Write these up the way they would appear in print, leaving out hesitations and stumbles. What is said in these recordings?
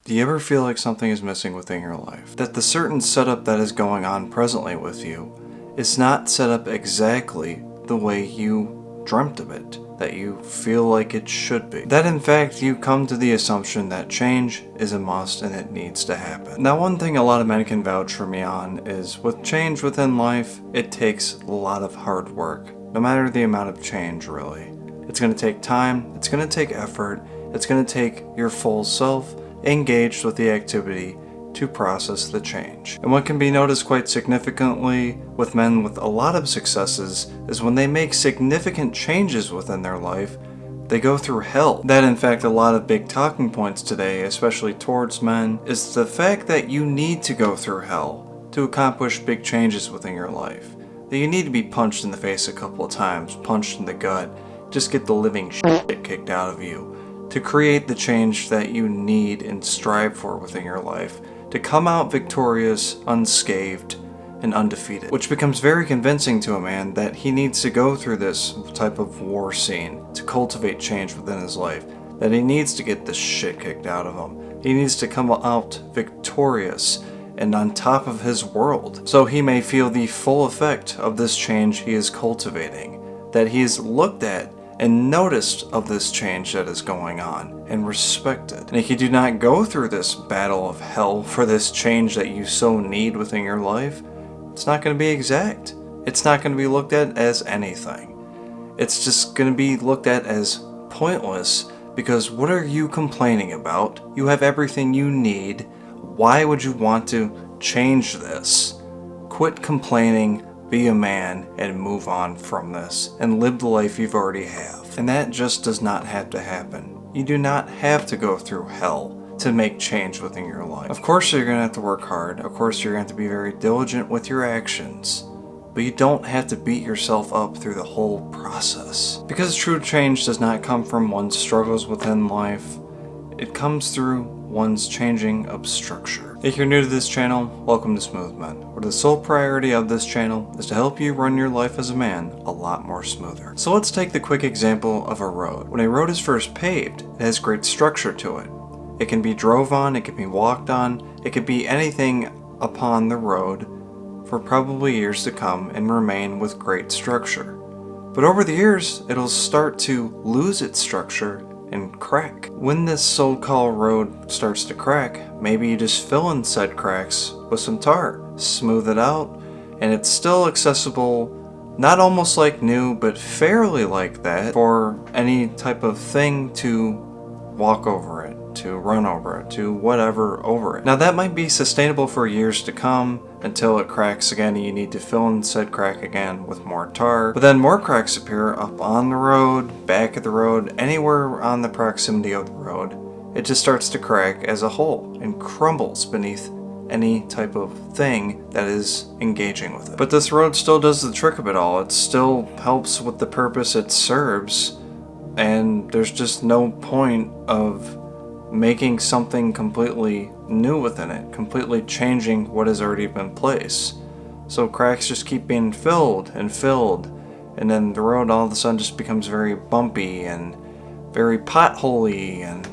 Do you ever feel like something is missing within your life? That the certain setup that is going on presently with you is not set up exactly the way you dreamt of it, that you feel like it should be. That in fact you come to the assumption that change is a must and it needs to happen. Now, one thing a lot of men can vouch for me on is with change within life, it takes a lot of hard work, no matter the amount of change really. It's going to take time, it's going to take effort, it's going to take your full self engaged with the activity to process the change. And what can be noticed quite significantly with men with a lot of successes is when they make significant changes within their life, they go through hell. That in fact a lot of big talking points today, especially towards men, is the fact that you need to go through hell to accomplish big changes within your life. That you need to be punched in the face a couple of times, punched in the gut, just get the living shit kicked out of you to create the change that you need and strive for within your life, to come out victorious, unscathed, and undefeated. Which becomes very convincing to a man that he needs to go through this type of war scene to cultivate change within his life, that he needs to get this shit kicked out of him. He needs to come out victorious and on top of his world, so he may feel the full effect of this change he is cultivating, that he is looked at and noticed of this change that is going on and respected. And if you do not go through this battle of hell for this change that you so need within your life, it's not going to be exact. It's not going to be looked at as anything. It's just going to be looked at as pointless, because what are you complaining about? You have everything you need. Why would you want to change this? Quit complaining. Be a man and move on from this and live the life you've already have. And that just does not have to happen. You do not have to go through hell to make change within your life. Of course you're going to have to work hard. Of course you're going to have to be very diligent with your actions. But you don't have to beat yourself up through the whole process. Because true change does not come from one's struggles within life. It comes through one's changing of structure. If you're new to this channel, welcome to Smooth Men, where the sole priority of this channel is to help you run your life as a man a lot more smoother. So let's take the quick example of a road. When a road is first paved, it has great structure to it. It can be drove on, it can be walked on, it could be anything upon the road for probably years to come and remain with great structure. But over the years, it'll start to lose its structure and crack. When this so-called road starts to crack, maybe you just fill in said cracks with some tar, smooth it out, and it's still accessible, not almost like new, but fairly like that for any type of thing to walk over it, to run over it, to whatever over it. Now that might be sustainable for years to come until it cracks again and you need to fill in said crack again with more tar. But then more cracks appear up on the road, back of the road, anywhere on the proximity of the road. It just starts to crack as a whole and crumbles beneath any type of thing that is engaging with it. But this road still does the trick of it all. It still helps with the purpose it serves, and there's just no point of making something completely new within it, completely changing what has already been placed. So cracks just keep being filled, and then the road all of a sudden just becomes very bumpy and very potholy and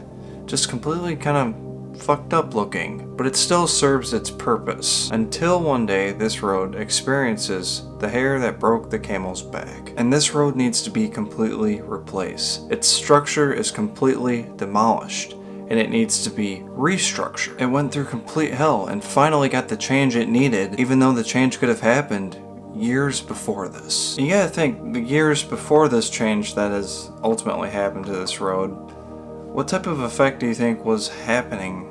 just completely kind of fucked up looking. But it still serves its purpose, until one day this road experiences the hair that broke the camel's back. And this road needs to be completely replaced. Its structure is completely demolished, and it needs to be restructured. It went through complete hell and finally got the change it needed, even though the change could have happened years before this. You gotta think, the years before this change that has ultimately happened to this road, what type of effect do you think was happening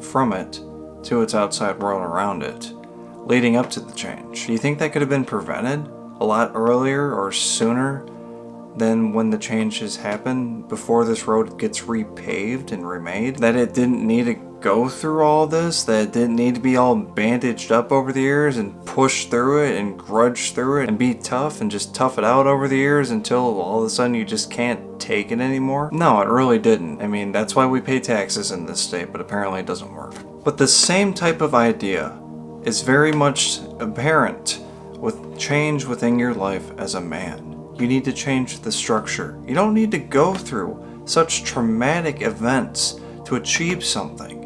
from it to its outside world around it, leading up to the change? Do you think that could have been prevented a lot earlier or sooner than when the changes happen, before this road gets repaved and remade? That it didn't need to go through all this, that it didn't need to be all bandaged up over the years and push through it and grudge through it and be tough and just tough it out over the years until all of a sudden you just can't take it anymore? No, it really didn't. I mean, that's why we pay taxes in this state, but apparently it doesn't work. But the same type of idea is very much apparent with change within your life as a man. You need to change the structure. You don't need to go through such traumatic events to achieve something.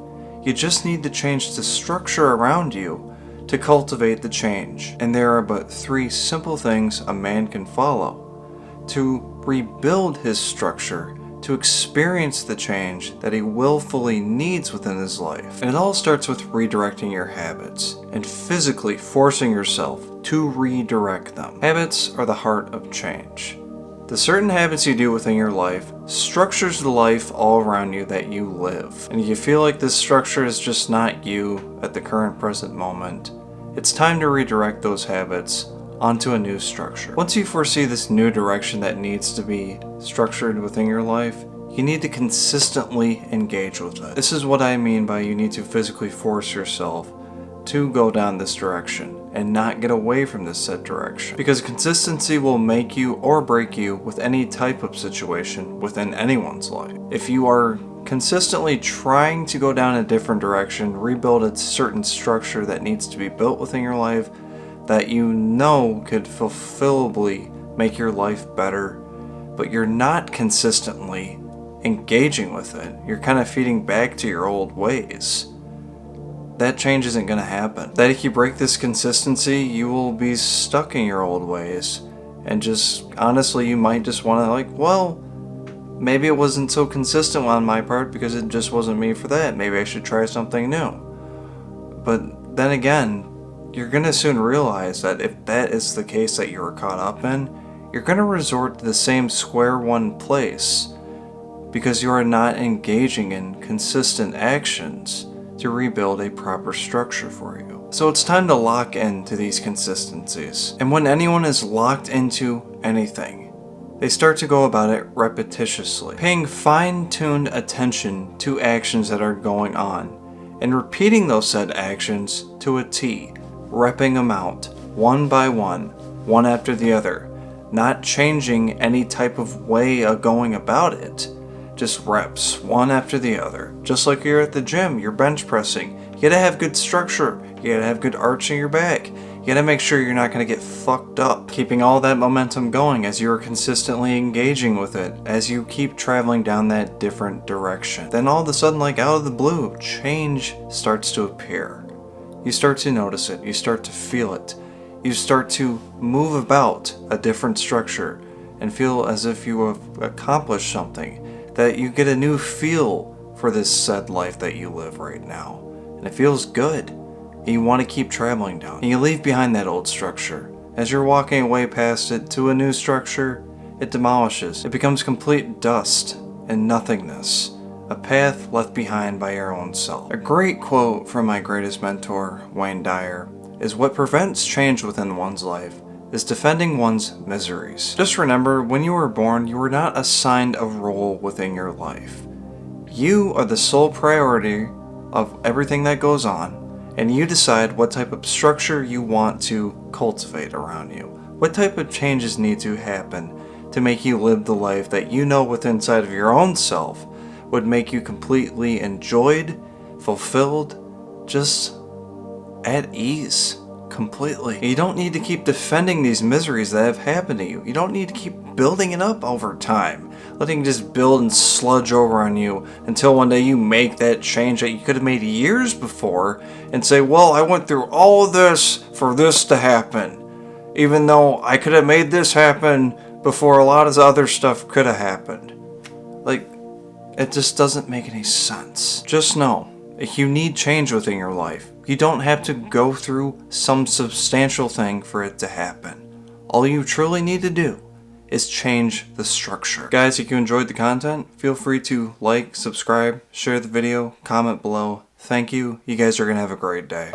You just need to change the structure around you to cultivate the change. And there are but 3 simple things a man can follow to rebuild his structure, to experience the change that he willfully needs within his life. And it all starts with redirecting your habits and physically forcing yourself to redirect them. Habits are the heart of change. The certain habits you do within your life structures the life all around you that you live. And if you feel like this structure is just not you at the current present moment, it's time to redirect those habits onto a new structure. Once you foresee this new direction that needs to be structured within your life, you need to consistently engage with it. This is what I mean by you need to physically force yourself to go down this direction and not get away from this said direction. Because consistency will make you or break you with any type of situation within anyone's life. If you are consistently trying to go down a different direction, rebuild a certain structure that needs to be built within your life that you know could fulfillably make your life better, but you're not consistently engaging with it, you're kind of feeding back to your old ways, that change isn't going to happen. That if you break this consistency, you will be stuck in your old ways, and just honestly you might just want to well, maybe it wasn't so consistent on my part because it just wasn't me for that. Maybe I should try something new. But then again, you're going to soon realize that if that is the case that you were caught up in, you're going to resort to the same square one place because you are not engaging in consistent actions to rebuild a proper structure for you. So it's time to lock into these consistencies. And when anyone is locked into anything, they start to go about it repetitiously, paying fine-tuned attention to actions that are going on, and repeating those said actions to a T, repping them out, one by one after the other, not changing any type of way of going about it, just reps, one after the other. Just like you're at the gym, you're bench pressing, you gotta have good structure, you gotta have good arch in your back, you gotta make sure you're not gonna get fucked up, keeping all that momentum going as you're consistently engaging with it, as you keep traveling down that different direction. Then all of a sudden, like out of the blue, change starts to appear. You start to notice it, you start to feel it, you start to move about a different structure and feel as if you have accomplished something, that you get a new feel for this said life that you live right now. And it feels good, and you want to keep traveling down. And you leave behind that old structure. As you're walking away past it to a new structure, it demolishes. It becomes complete dust and nothingness. A path left behind by your own self. A great quote from my greatest mentor, Wayne Dyer, is what prevents change within one's life is defending one's miseries. Just remember, when you were born, you were not assigned a role within your life. You are the sole priority of everything that goes on, and you decide what type of structure you want to cultivate around you. What type of changes need to happen to make you live the life that you know within inside of your own self would make you completely enjoyed, fulfilled, just at ease completely. You don't need to keep defending these miseries that have happened to you. You don't need to keep building it up over time, letting it just build and sludge over on you until one day you make that change that you could have made years before and say, well, I went through all of this for this to happen, even though I could have made this happen before a lot of the other stuff could have happened. Like, it just doesn't make any sense. Just know, if you need change within your life, you don't have to go through some substantial thing for it to happen. All you truly need to do is change the structure. Guys, if you enjoyed the content, feel free to like, subscribe, share the video, comment below. Thank you. You guys are going to have a great day.